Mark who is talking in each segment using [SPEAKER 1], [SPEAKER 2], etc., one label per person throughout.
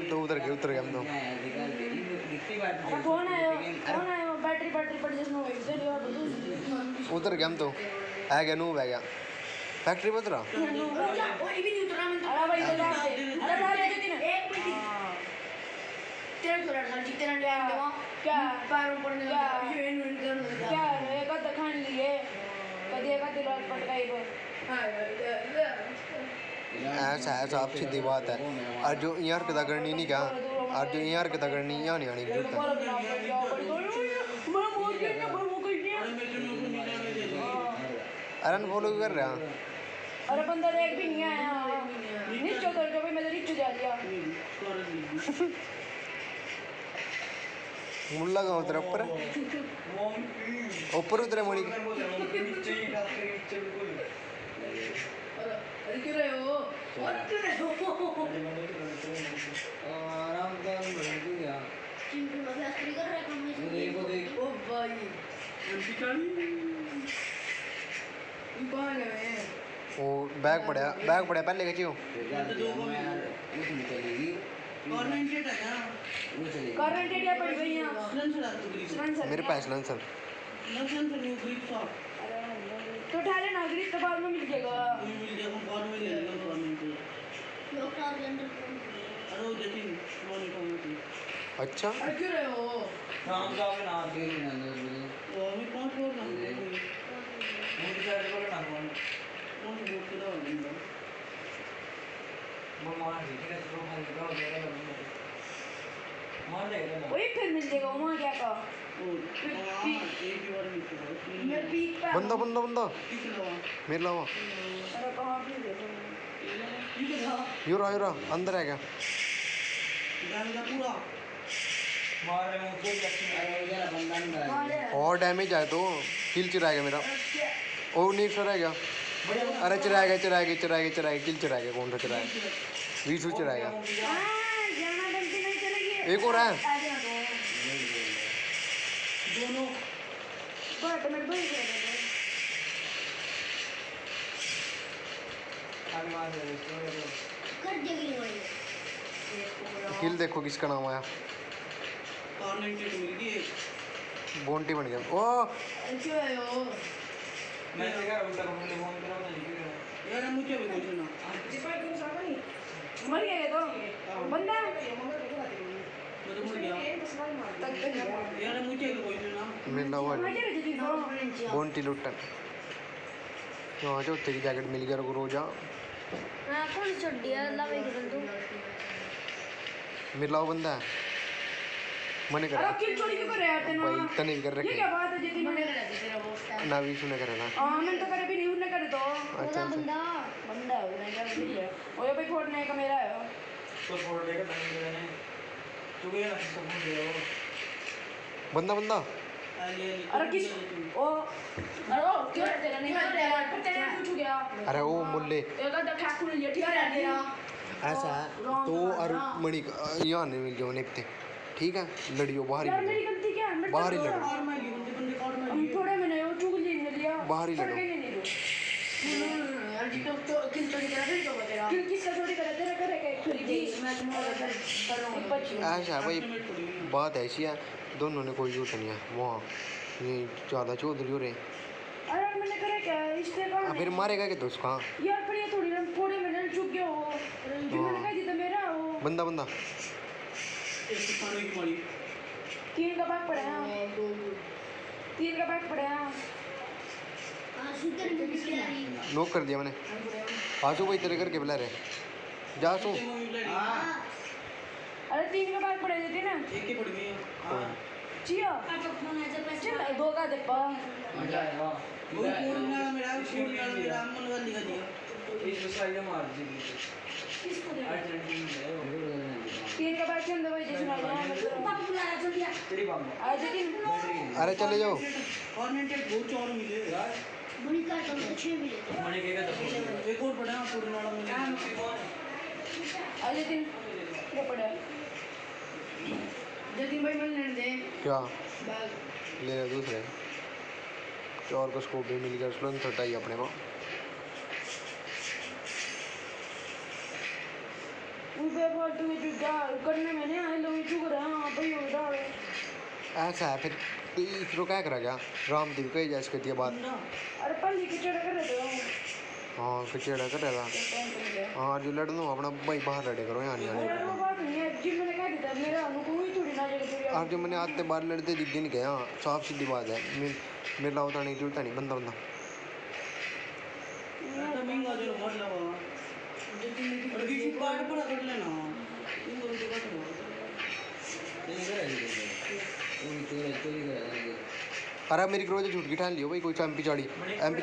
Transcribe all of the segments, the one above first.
[SPEAKER 1] हम तो उधर गए हम तो
[SPEAKER 2] फोन आयो बैटरी पड़ जिसमें वही से लिया
[SPEAKER 1] उधर गए हम तो आ गया नूब आ गया फैक्ट्री में उतरा
[SPEAKER 2] कोई भी नहीं उतरा मैं अरे भाई तो अरे भाई एक मिनट तेरा थोड़ा सा जितना ले आएंगे क्या पैरों पर क्या क्या एक दखान लिए कभी एक दिलास पटकाई पर
[SPEAKER 1] ऐसा ऐसा आप सीधी बात है और जो यार के करनी नहीं क्या और जो यार के करनी यहाँ नहीं आनी जरूरत अरे फॉलो कर रहा
[SPEAKER 2] अरे बंदा देख भी नहीं आया नीचे उतर जो भाई मैं तो नीचे जा लिया
[SPEAKER 1] मुल्ला गाँव तेरा ऊपर ऊपर उतरे मोनी
[SPEAKER 2] अरे क्यों रहे हो
[SPEAKER 3] आराम का बढ़ गया
[SPEAKER 2] चिंटू लगा स्त्री कर रहा है काम में देखो ओ भाई अंतिकाली ये कहाँ गए
[SPEAKER 1] वो बैग पड़ा पहले खींचियो
[SPEAKER 2] गवर्नमेंट डेट है क्या गवर्नमेंट डेट या पड़ गई यहाँ
[SPEAKER 1] मेरे पास लांसर
[SPEAKER 2] तो उठा लेना ग्रीस तो बाद में मिल जाएगा
[SPEAKER 3] बाद में ले लेगा गवर्नमेंट को
[SPEAKER 2] लोकल जनरल
[SPEAKER 3] अरे वो जतिन मॉनिटर
[SPEAKER 1] अच्छा
[SPEAKER 2] अरे क्यों रहे हो
[SPEAKER 3] नाम का ना दे ना वो हमें कौन छोड़ ना मुझे साइड को ना कौन से बोल के दो वो मार दी कि तो मार के दो दे रहा मार देगा
[SPEAKER 2] वही फिर मिल जाएगा वहाँ क्या का
[SPEAKER 1] बंदा मेरे लावा
[SPEAKER 2] अरे कहाँ पे देखो
[SPEAKER 1] यूरा अंदर है क्या
[SPEAKER 3] पूरा मारे मुझे
[SPEAKER 1] और डैमेज आया तो किल चुराएगा मेरा ओ नहीं सर गया अरे चुराएगा किल चुराएगा कौन सा चुराएगा 20 चुराएगा एक और है
[SPEAKER 3] दोनों
[SPEAKER 2] बट मेरे भाई कर देगी वही
[SPEAKER 1] किल देखो किसका नाम आया बोंटी बन गया ओ
[SPEAKER 2] क्यों आए हो
[SPEAKER 3] मैं देखा उल्टा बोलने फोन करा था यार मुझे भी कुछ ना
[SPEAKER 2] मर गया तो बंदा
[SPEAKER 3] मैं तो मर गया यार मुझे भी कुछ ना
[SPEAKER 1] मिला हुआ बोंटी लुट्टन यहाँ जो तेरी जैकेट मिल गया रोजा
[SPEAKER 2] हां कौन छोड़ दिया लावे कर दो
[SPEAKER 1] मिला हुआ बंदा मने कर
[SPEAKER 2] अरे क्यों चोरी क्यों कर रहे हैं तेना
[SPEAKER 1] भाई तने भी कर रखे
[SPEAKER 2] ये क्या बात है जी मने कर तेरा दोस्त है
[SPEAKER 1] ना भी सुने करे ना
[SPEAKER 2] हां मैं तो करे भी नहीं उन्हें कर दो
[SPEAKER 1] अच्छा
[SPEAKER 2] बंदा है उन्हें क्या भी है वो ये भाई फोड़ने का मेरा है
[SPEAKER 3] तो फोड़ देगा तने ने तू ये ना सब फोड़ दे
[SPEAKER 1] बंदा
[SPEAKER 2] अरे किस ओ अरे ओ क्यों तेरा नहीं कर तेरा फिर तेरा पूछ गया
[SPEAKER 1] अरे वो मुल्ले
[SPEAKER 2] एक आधा ठाकुर ले ठीक है तेरा
[SPEAKER 1] ऐसा है तो और मणि यहाँ नहीं मिल गया नेकते ठीक है लड़ियो बाहर
[SPEAKER 2] यार
[SPEAKER 1] ही
[SPEAKER 2] मेरी गलती क्या है
[SPEAKER 1] बाहर ही लड़ो
[SPEAKER 2] हम थोड़े मैंने वो चुग लिया
[SPEAKER 1] बाहर ही लड़ो
[SPEAKER 2] यार जी तो किस चोरी करा फिर तो तेरा किस किसका चोरी करा तेरा करे क्या खरीदी मैं तुम्हारा कर रहा हूं
[SPEAKER 1] ऐसा है भाई बात ऐसी है दोनों ने कोई जरूरत नहीं है वहाँ ये ज़्यादा चौधरी हो रहे
[SPEAKER 2] अरे मैंने करे क्या इससे कौन
[SPEAKER 1] फिर मारेगा कि दोस्त कहाँ
[SPEAKER 2] यार पर ये थोड़ी ना थोड़े मैंने चुग गया वो जो मैंने कहा जी तो मेरा वो
[SPEAKER 1] बंदा
[SPEAKER 2] तीन का बैग पड़ा है तीन का बैग पड़ा है
[SPEAKER 1] नोक कर दिया मैंने आसू भाई तेरे करके बुला रहे जा आसू
[SPEAKER 2] अरे तीन का बैग पड़े थे ना
[SPEAKER 3] एक ही पड़ गई
[SPEAKER 2] चिया चल दो का दे पा
[SPEAKER 3] मजा आएगा वो पूर्ण मेरा मन वाली दिखा दिया इस साइड मार दी
[SPEAKER 2] किसको दे
[SPEAKER 3] अर्जेंटीना
[SPEAKER 2] तीन का बैग चंद भाई जैसे ना पापा बुलाया जल्दी
[SPEAKER 3] तेरी बात
[SPEAKER 2] आज दिन
[SPEAKER 1] अरे चले जाओ
[SPEAKER 3] गवर्नमेंट एक बहुत चौड़ मिले यार
[SPEAKER 2] बड़ी का तो अच्छे मिले
[SPEAKER 3] मने के का एक और पड़ा पूर्ण वाला मिले
[SPEAKER 2] आज दिन ये पड़ा जल्दी भाई मिल लेने दे
[SPEAKER 1] क्या
[SPEAKER 2] बैग
[SPEAKER 1] ले रहे दूसरे चौर को स्कोप भी मिल गया स्लोन छोटा ही अपने को
[SPEAKER 2] बेफालतू में जो डाल करने में नहीं आए लोग चुक रहे हैं हाँ भाई हो डाल
[SPEAKER 1] ऐसा है फिर तो इसरो क्या करा गया रामदेव कही जा इसके दिया बात
[SPEAKER 2] अरे पल्ली की चढ़ कर रहे थे
[SPEAKER 1] हाँ खिचड़ा कर रहा था हाँ जो लड़ना अपना भाई बाहर लड़े करो यहाँ नहीं आने
[SPEAKER 2] अरे वो बात नहीं है जिम मैंने कह दिया मेरा अनुकूल ही थोड़ी ना जगह थोड़ी
[SPEAKER 1] आप जो मैंने आते बार लड़ते दिख नहीं गया हाँ साफ सीधी बात है मेरे ला होता नहीं जुड़ता नहीं बंदा बंदा
[SPEAKER 3] आता महंगा जो मत लगा और किसी कार्ड पर कर लेना इन दोनों के पास नहीं करे चोरी करे
[SPEAKER 1] अरे मेरी क्रोज छूट की ठान लियो भाई कोई एम पी 40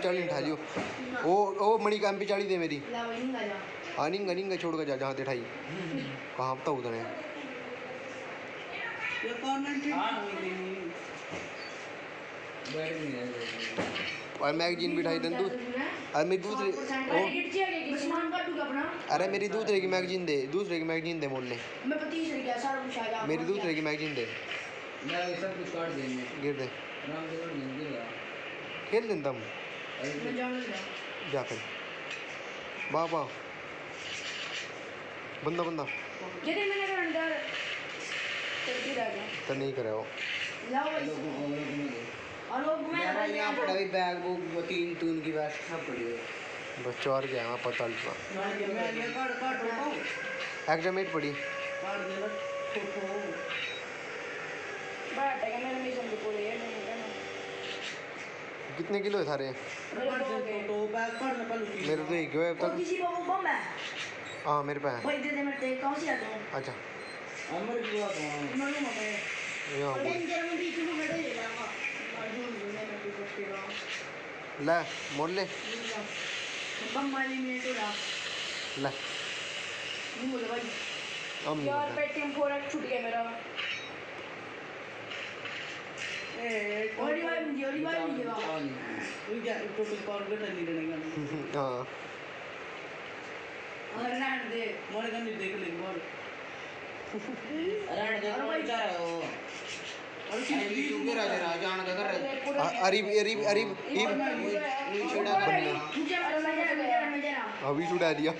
[SPEAKER 1] नहीं ठा लियो ओ मणि का MP 40 दे मेरी हाँ निंगा छोड़ कर जा जहाँ ते ठाई कहाँ तो उतने
[SPEAKER 3] ये कॉर्नर ठीक बैठ नहीं है
[SPEAKER 1] और मैगजीन भी ठाई दू और मेरी दूसरी अरे मेरी दूसरे की मैगजीन दे मोल ले मेरी दूसरे की मैगजीन दे
[SPEAKER 3] मैं सब कुछ काट देंगे
[SPEAKER 1] गिर दे
[SPEAKER 3] राम देवर नहीं गिरा
[SPEAKER 1] खेल दिन तुम जा फिर बाबा बंदा बंदा तो नहीं करे वो
[SPEAKER 3] यहाँ पड़ा भी बैग वो तीन तून की बैग सब पड़ी है
[SPEAKER 1] बस चौर गया वहाँ पता लगा
[SPEAKER 3] मैं ये काट रहा
[SPEAKER 1] एग्जामेट पड़ी
[SPEAKER 3] काट दे रहा
[SPEAKER 1] कितने किलो है सारे
[SPEAKER 3] तो बैग काट ना पहले
[SPEAKER 1] मेरे तो एक है अब तक हाँ मेरे पे है अच्छा
[SPEAKER 3] अमर की बात है
[SPEAKER 1] यहाँ ले मोड़ ले ले हम
[SPEAKER 2] यार पेटीएम 4x छूट गया मेरा
[SPEAKER 3] टोटल पावर कट नहीं रहने
[SPEAKER 1] हाँ
[SPEAKER 3] मोरे का नहीं देख ले बार अरे देख लो जा रहा हो और किसी के राजा जान का कर रहे
[SPEAKER 1] अरीब
[SPEAKER 3] छोड़ा कर
[SPEAKER 1] अभी छुड़ा दिया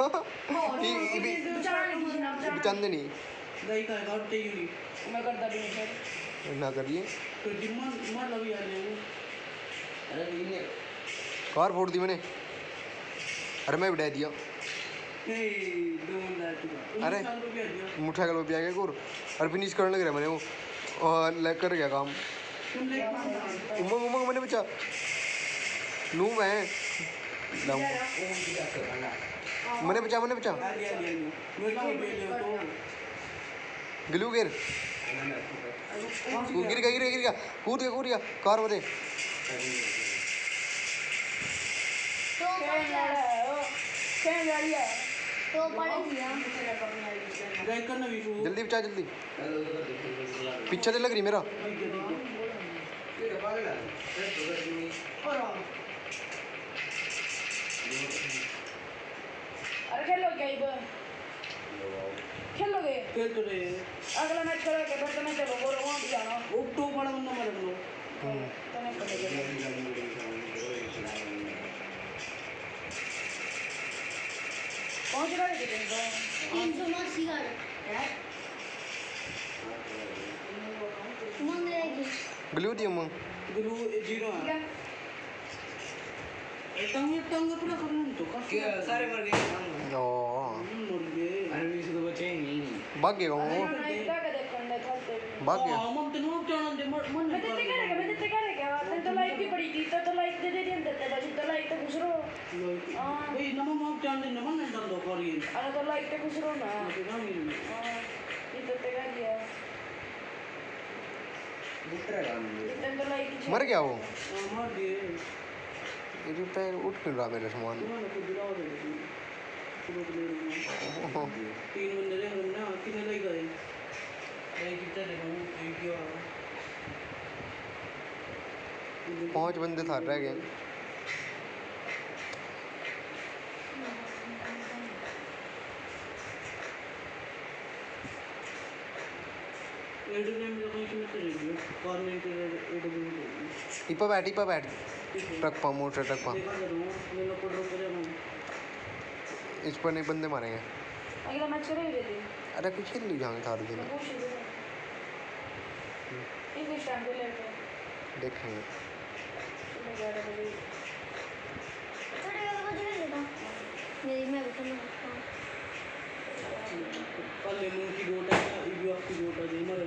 [SPEAKER 1] चंद नहीं
[SPEAKER 3] दही का काट ते ही
[SPEAKER 2] मैं करता भी नहीं फिर
[SPEAKER 1] ना करिए
[SPEAKER 3] तो जिम्मा मार लगी आ ले अरे ये
[SPEAKER 1] कार फोड़ दी मैंने अरे मैं बिठा दिया
[SPEAKER 3] हे डोंट दैट
[SPEAKER 1] अरे मुठा कल पे आ गया और और फिनिश करने लग रहा मैंने वो और लेकर कर गया काम
[SPEAKER 3] तुम ले
[SPEAKER 1] उमंग मैंने बचा नू मैं लाऊं मैंने बचा
[SPEAKER 3] आ लिया मैं लाऊं ले ले तो
[SPEAKER 1] गिलू गिर गिर गया कूद गया कार बदे
[SPEAKER 3] गाय करना भी शुरू
[SPEAKER 1] जल्दी बचा जल्दी पीछे से लग रही मेरा
[SPEAKER 2] अरे खेलोगे
[SPEAKER 3] खेल तो रहे
[SPEAKER 2] अगला मैच करोगे फिर तो मैं चलो वो वहाँ भी जाना
[SPEAKER 3] वो तो बड़ा बंदा मारे बनो
[SPEAKER 2] तो नहीं पड़ेगा पहुँच रहा है कितने तो
[SPEAKER 4] 380 का उमंग रहेगी
[SPEAKER 1] ग्लू दी उमंग
[SPEAKER 3] गुरु जीरो है टंग पूरा करना तो क्या सारे मर गए
[SPEAKER 1] ओ
[SPEAKER 3] मर गए अरे भी तो बचे नहीं
[SPEAKER 1] भाग गया वो
[SPEAKER 2] क्या कर देखने चलते
[SPEAKER 1] भाग गया
[SPEAKER 3] हम तो नो जाना दे मन
[SPEAKER 2] मैं तो क्या तन तो लाइक की पड़ी थी तो लाइक दे दे देते बस तो लाइक तो खुश रहो
[SPEAKER 3] भाई नमो माप जान दे नमन नहीं डाल दो करी
[SPEAKER 2] अरे तो लाइक तो खुश रहो ना
[SPEAKER 3] तो ना मिल
[SPEAKER 2] ये तो तेरा दिया
[SPEAKER 3] दूसरा काम
[SPEAKER 2] तन तो लाइक
[SPEAKER 1] मर गया वो
[SPEAKER 3] मार दिए
[SPEAKER 1] ये पैर उठ क्यों रहा मेरा सामान
[SPEAKER 3] तुम्हारे को दिलाओ दे तीन बंदे रे हमने कितने लग गए एक कितना देखो एक क्या
[SPEAKER 1] 5 बंदे था रह गए
[SPEAKER 3] एडब्ल्यू में तो कोई कीमत नहीं है गवर्नमेंट एडब्ल्यू
[SPEAKER 1] इपा बैठ ट्रक पा मोटर ट्रक पा
[SPEAKER 3] देखा करो मैं लोग को ड्रॉप कर रहा हूं
[SPEAKER 1] इस पर नहीं बंदे मारेंगे
[SPEAKER 2] अगला मैच करेंगे थे
[SPEAKER 1] अरे कुछ खेल ली जाएंगे थारू दिन
[SPEAKER 2] इंग्लिश टाइम पे लेके
[SPEAKER 1] देखेंगे।
[SPEAKER 2] सुबह 11 बजे
[SPEAKER 4] थोड़ी और बजे लेना मेरी मैं भी करना
[SPEAKER 3] कल लेमन की गोट है इबी आपकी गोट है जे मरे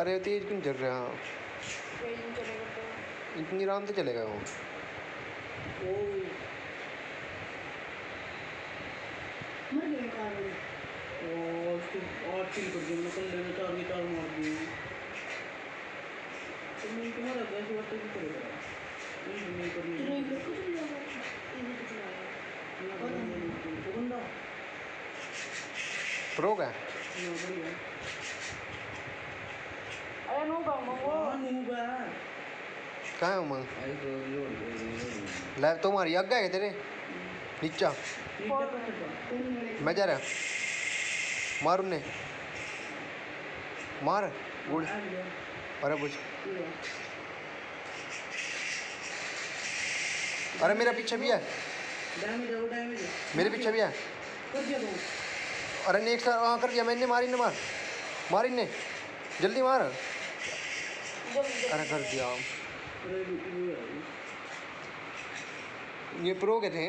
[SPEAKER 1] अरे तेज क्यों चल रहा है?
[SPEAKER 2] पेज में चलेगा तो
[SPEAKER 1] इतनी आराम से चलेगा वो।
[SPEAKER 3] ओ
[SPEAKER 4] मर गए कार में
[SPEAKER 3] और चिल कर दिया मैं कल लेने चार की चार मार दी तो मैं तुम्हारा कैसे बात करेगा नहीं करनी
[SPEAKER 4] तेरे इधर कुछ नहीं लगा इधर कुछ लगा
[SPEAKER 3] तो बंदा
[SPEAKER 1] प्रो का
[SPEAKER 3] ना बढ़िया
[SPEAKER 2] अरे नो बाबू
[SPEAKER 3] हां नूबा
[SPEAKER 1] कहाँ है उमंग?
[SPEAKER 3] आई तो लोड
[SPEAKER 1] लैब तो हमारी आगे है तेरे नीचा। मैं जा रहा मार उन्हें मार गुड़। अरे बुझ अरे मेरा पीछे भी है
[SPEAKER 3] डैमेज
[SPEAKER 1] मेरे पीछे भी है।
[SPEAKER 3] कर दिया तो
[SPEAKER 1] अरे नेक्स्ट हाँ कर दिया मैंने मारी ने मार इन्हें जल्दी मार। अरे कर दिया। ये प्रो के थे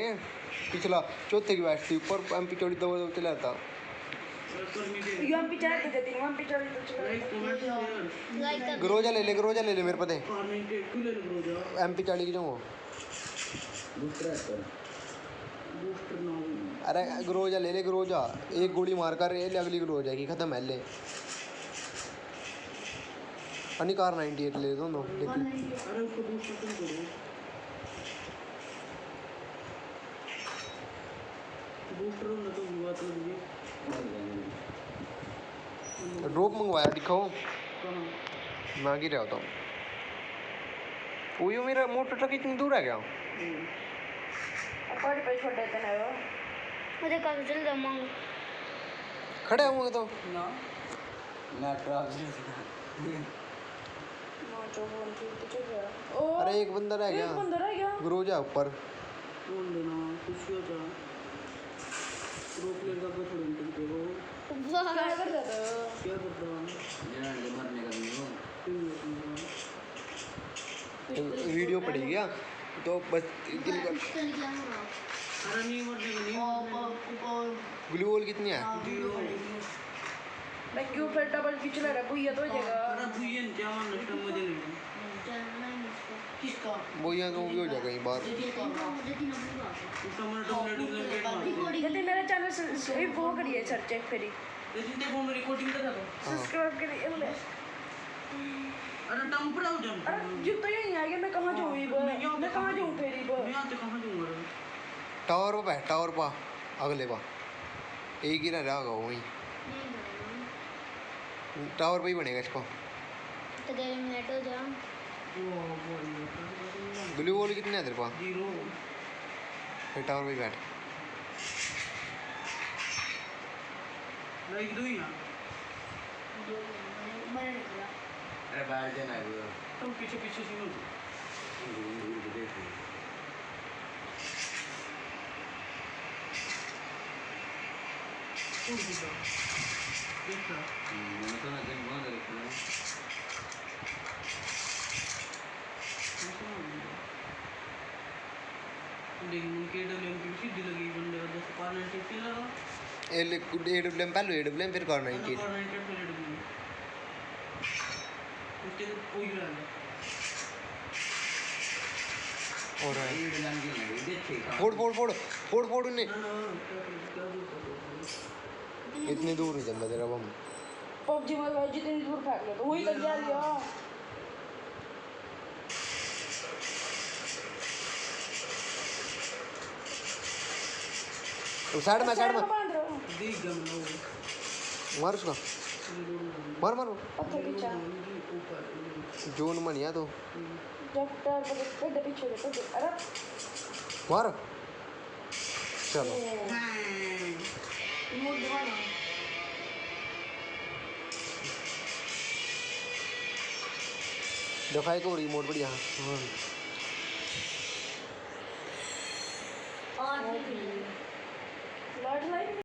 [SPEAKER 1] पिछला चौथे की बैट थी ऊपर MP चौड़ी दबा दबा चला था।
[SPEAKER 2] यूएम पे चढ़ देती हूं वहां पे चढ़ तो चला
[SPEAKER 4] लाइक कर
[SPEAKER 1] ग्रोजा ले ले मेरे पते
[SPEAKER 3] बूस्टर
[SPEAKER 1] MP 40 की जाऊँ।
[SPEAKER 3] बूस्टर ना
[SPEAKER 1] अरे ग्रोजा ले ग्रोजा एक गोली मार कर ले अगली ग्रोजा की खत्म है ले अनिकार 98 ले दोनों लेकिन
[SPEAKER 3] अरे उसको बूस्टर तुम करो बूस्टर ना तो बात करिए
[SPEAKER 1] ड्रॉप मंगवाया दिखाओ
[SPEAKER 3] कहां
[SPEAKER 1] मैं आगे रहा था। वो यो मेरा मोटर ट्रक इतनी दूर है क्या?
[SPEAKER 2] अपन पे छोड़ देते हैं वो
[SPEAKER 4] मुझे कल चल जा मांग
[SPEAKER 1] खड़े होंगे तो
[SPEAKER 3] ना मैं ट्रक
[SPEAKER 2] नो जो बोल के तो चल गया ओ
[SPEAKER 1] अरे एक बंदा रह गया
[SPEAKER 2] एक बंदा रह गया
[SPEAKER 1] ग्रोजा ऊपर
[SPEAKER 3] कौन लेना कुछ हो जा रोक लेगा तो थोड़ी इंटर करो
[SPEAKER 2] क्या कर देता
[SPEAKER 3] क्या करता जाने मरने का नहीं हो
[SPEAKER 1] वीडियो पड़ी गया तो बस दिल का
[SPEAKER 4] चल गया हमारा
[SPEAKER 3] अरे नहीं मरने का नहीं
[SPEAKER 1] ग्लू वॉल कितनी है?
[SPEAKER 2] मैं क्यों फिर डबल खींच ले रहा भैया तो हो जाएगा
[SPEAKER 3] अरे भुयन क्या नष्ट मुझे नहीं
[SPEAKER 4] चलना ही इसको
[SPEAKER 3] किसका
[SPEAKER 1] वो यहाँ तो भी हो जाएगा कहीं बार।
[SPEAKER 4] मुझे तीन नंबर बात
[SPEAKER 3] उसका मैंने डुप्लीकेट मार
[SPEAKER 2] कहते मेरा चैनल सब्सक्राइब वो करिए सर चेक करिए
[SPEAKER 3] लेकिन देखो मैं रिकॉर्डिंग कर रहा था
[SPEAKER 2] सब्सक्राइब करिए बोले
[SPEAKER 3] अरे टम्परा हो जाऊं
[SPEAKER 2] अरे जब तो यहीं आ गया मैं कहाँ जाऊँ ये मैं कहाँ जाऊँ फेरी पर
[SPEAKER 3] मैं यहाँ से कहाँ जाऊँगा
[SPEAKER 1] टावर पे बैठ टावर पा अगले पा एक ही ना रहा होगा वहीं टावर पे ही बनेगा इसको।
[SPEAKER 4] तो देर मिनट हो जा
[SPEAKER 1] ग्लू वॉल कितने है तेरे पास?
[SPEAKER 3] 0
[SPEAKER 1] फिर टावर पे ही बैठ।
[SPEAKER 3] लाइक दो यहाँ
[SPEAKER 4] मैंने निकला
[SPEAKER 5] अरे बैठ जाना है
[SPEAKER 3] तुम पीछे पीछे सुनो देखा
[SPEAKER 5] मैंने तो ना दिन बहुत रखा है
[SPEAKER 3] लेकिन उनके डब्ल्यूएम की सीधी लगी बंदे का 290 लगा
[SPEAKER 1] AWM पहले AWM फिर कर 98
[SPEAKER 3] उसके कोई भी आ
[SPEAKER 1] और है
[SPEAKER 5] ये डलान की लगी देखे
[SPEAKER 1] फोड़ उन्हें
[SPEAKER 3] ना
[SPEAKER 1] इतनी दूर नहीं चल रहा तेरा बम।
[SPEAKER 2] पबजी में भाई जितनी दूर फेंक लो तो वही तक जा लिया
[SPEAKER 1] साइड में
[SPEAKER 2] बांध रहा हूँ
[SPEAKER 3] देख गया मैं
[SPEAKER 1] मार उसका मार
[SPEAKER 2] पत्थर पीछा
[SPEAKER 1] जोन में नहीं है तो
[SPEAKER 2] जब टायर पर पेड़ पीछे दे पेड़ अरे
[SPEAKER 1] मार चलो
[SPEAKER 4] रिमोट दबाना
[SPEAKER 1] दिखाई को रिमोट बढ़िया हाँ
[SPEAKER 4] और
[SPEAKER 2] लाइट लाइट